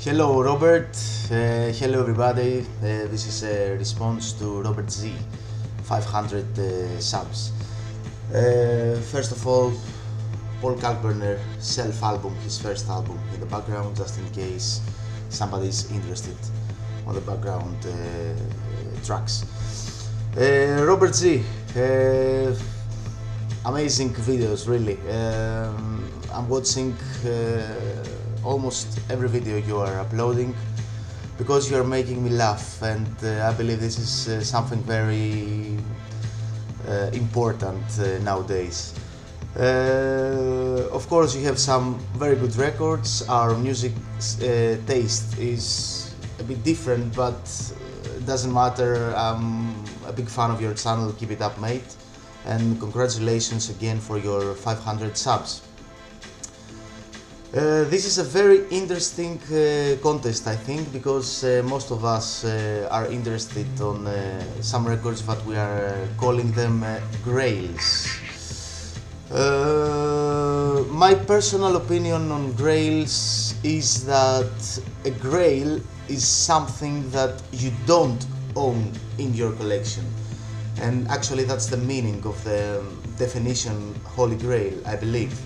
Hello Robert, hello everybody, this is a response to Robert Z, 500 subs. First of all, Paul Kalkbrenner self-album, his first album in the background, just in case somebody's interested on the background tracks. Robert Z, amazing videos really. I'm watching almost every video you are uploading because you are making me laugh, and I believe this is something very important nowadays. Of course, you have some very good records. Our music taste is a bit different, but it doesn't matter. I'm a big fan of your channel. Keep it up, mate, and congratulations again for your 500 subs. This is a very interesting contest, I think, because most of us are interested on some records, but we are calling them grails. My personal opinion on grails is that a grail is something that you don't own in your collection, and actually that's the meaning of the definition Holy Grail, I believe.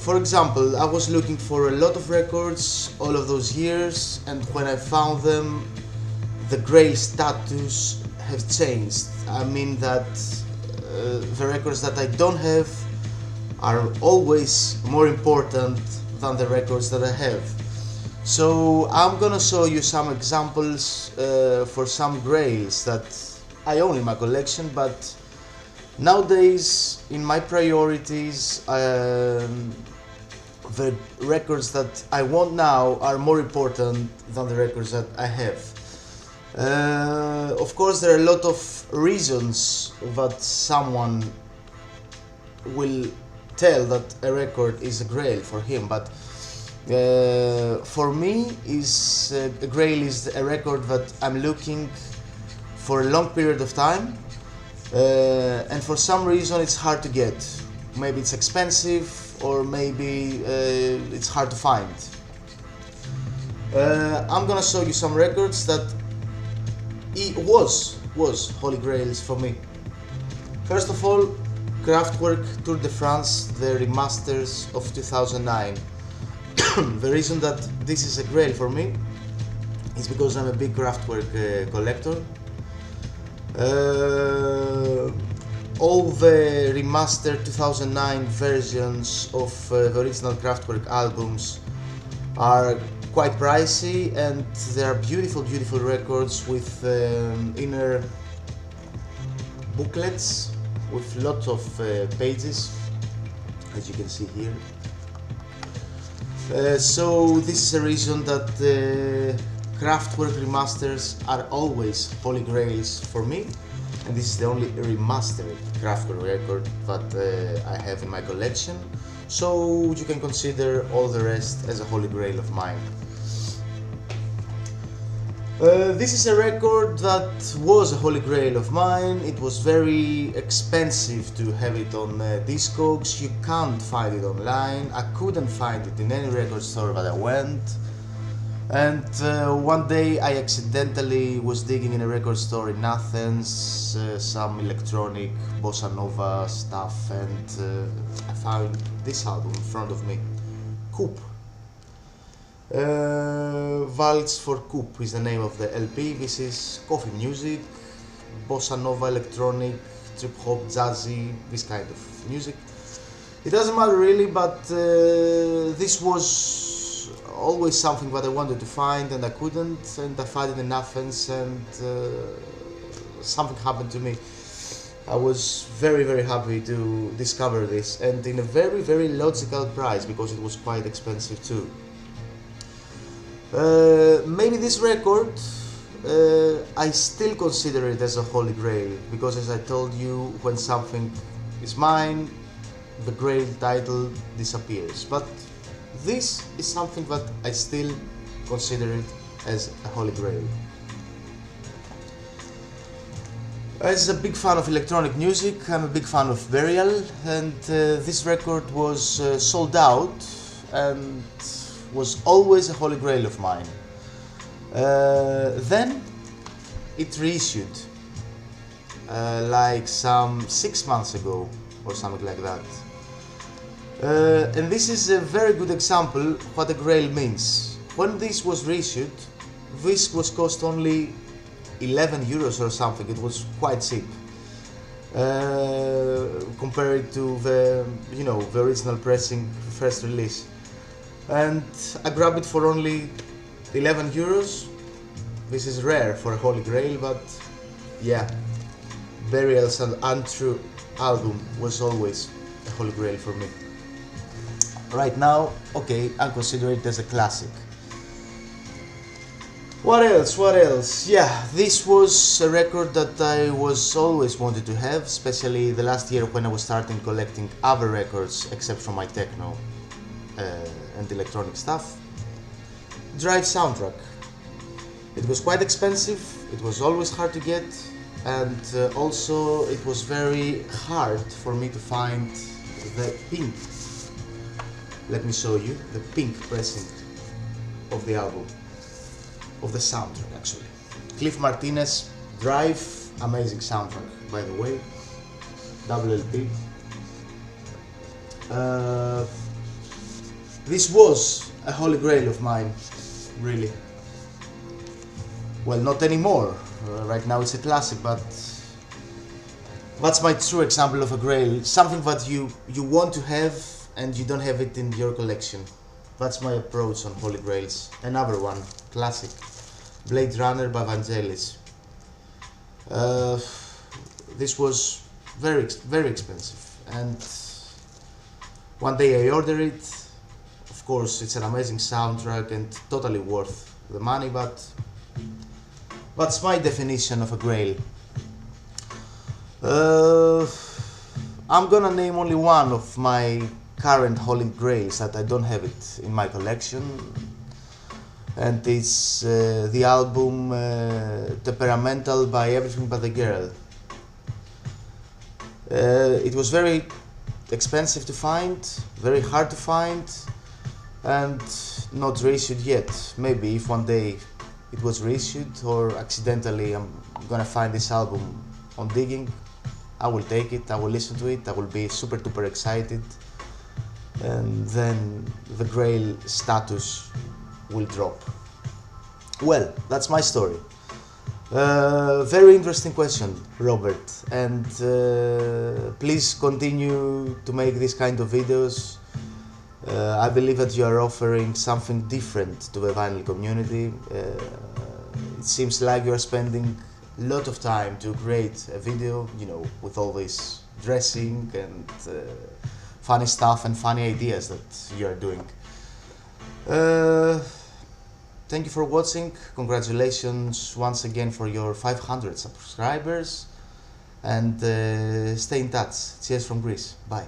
For example, I was looking for a lot of records all of those years, and when I found them, the grail status have changed. I mean that the records that I don't have are always more important than the records that I have. So I'm gonna show you some examples for some grails that I own in my collection, but nowadays, in my priorities, the records that I want now are more important than the records that I have. Of course, there are a lot of reasons that someone will tell that a record is a grail for him, but for me, a grail is a record that I'm looking for a long period of time. And for some reason it's hard to get. Maybe it's expensive, or maybe it's hard to find. I'm gonna show you some records that was Holy Grails for me. First of all, Kraftwerk Tour de France, the remasters of 2009. The reason that this is a grail for me is because I'm a big Kraftwerk collector. All the remastered 2009 versions of the original Kraftwerk albums are quite pricey, and they are beautiful records with inner booklets with lots of pages, as you can see here. So this is a reason that Kraftwerk remasters are always holy grails for me, and this is the only remastered Kraftwerk record that I have in my collection, so you can consider all the rest as a holy grail of mine. This is a record that was a holy grail of mine. It was very expensive to have it on Discogs. You can't find it online. I couldn't find it in any record store that I went. And one day I accidentally was digging in a record store in Athens, some electronic bossa nova stuff, and I found this album in front of me, Coupe. Waltz for Coupe is the name of the LP. This is coffee music, bossa nova, electronic, trip hop, jazzy, this kind of music. It doesn't matter really, but this was always something that I wanted to find and I couldn't, and I found it in Athens, and something happened to me. I was very happy to discover this, and in a very logical price, because it was quite expensive too. Maybe this record, I still consider it as a holy grail, because as I told you, when something is mine, the grail title disappears. But this is something that I still consider it as a holy grail. As a big fan of electronic music, I'm a big fan of Burial, and this record was sold out, and was always a holy grail of mine. Then it reissued like some 6 months ago or something like that. And this is a very good example what a grail means. When this was reissued, this was cost only 11 euros or something. It was quite cheap compared to the the original pressing first release, and I grabbed it for only 11 euros. This is rare for a holy grail, but yeah, Burials and Untrue album was always a holy grail for me. Right now, okay, I consider it as a classic. What else? Yeah, this was a record that I was always wanted to have, especially the last year when I was starting collecting other records except from my techno and electronic stuff. Drive soundtrack. It was quite expensive, it was always hard to get, and also it was very hard for me to find the pink. Let me show you the pink pressing of the album. Of the soundtrack, actually. Cliff Martinez, Drive, amazing soundtrack, by the way. Double LP. This was a holy grail of mine, really. Well, not anymore. Right now it's a classic, but that's my true example of a grail. Something that you want to have and you don't have it in your collection. That's my approach on holy grails. Another one, classic. Blade Runner by Vangelis. This was very expensive, and one day I ordered it. Of course, it's an amazing soundtrack and totally worth the money, but that's my definition of a grail. I'm gonna name only one of my current holy grails that I don't have it in my collection, and it's the album Temperamental by Everything But The Girl. It was very expensive to find, very hard to find, and not reissued yet. Maybe if one day it was reissued or accidentally I'm gonna find this album on digging, I will take it, I will listen to it, I will be super duper excited, and then the grail status will drop. Well, that's my story. Very interesting question, Robert, and please continue to make this kind of videos. I believe that you are offering something different to the vinyl community. It seems like you are spending a lot of time to create a video, with all this dressing and funny stuff and funny ideas that you are doing. Thank you for watching. Congratulations once again for your 500 subscribers, and stay in touch. Cheers from Greece. Bye.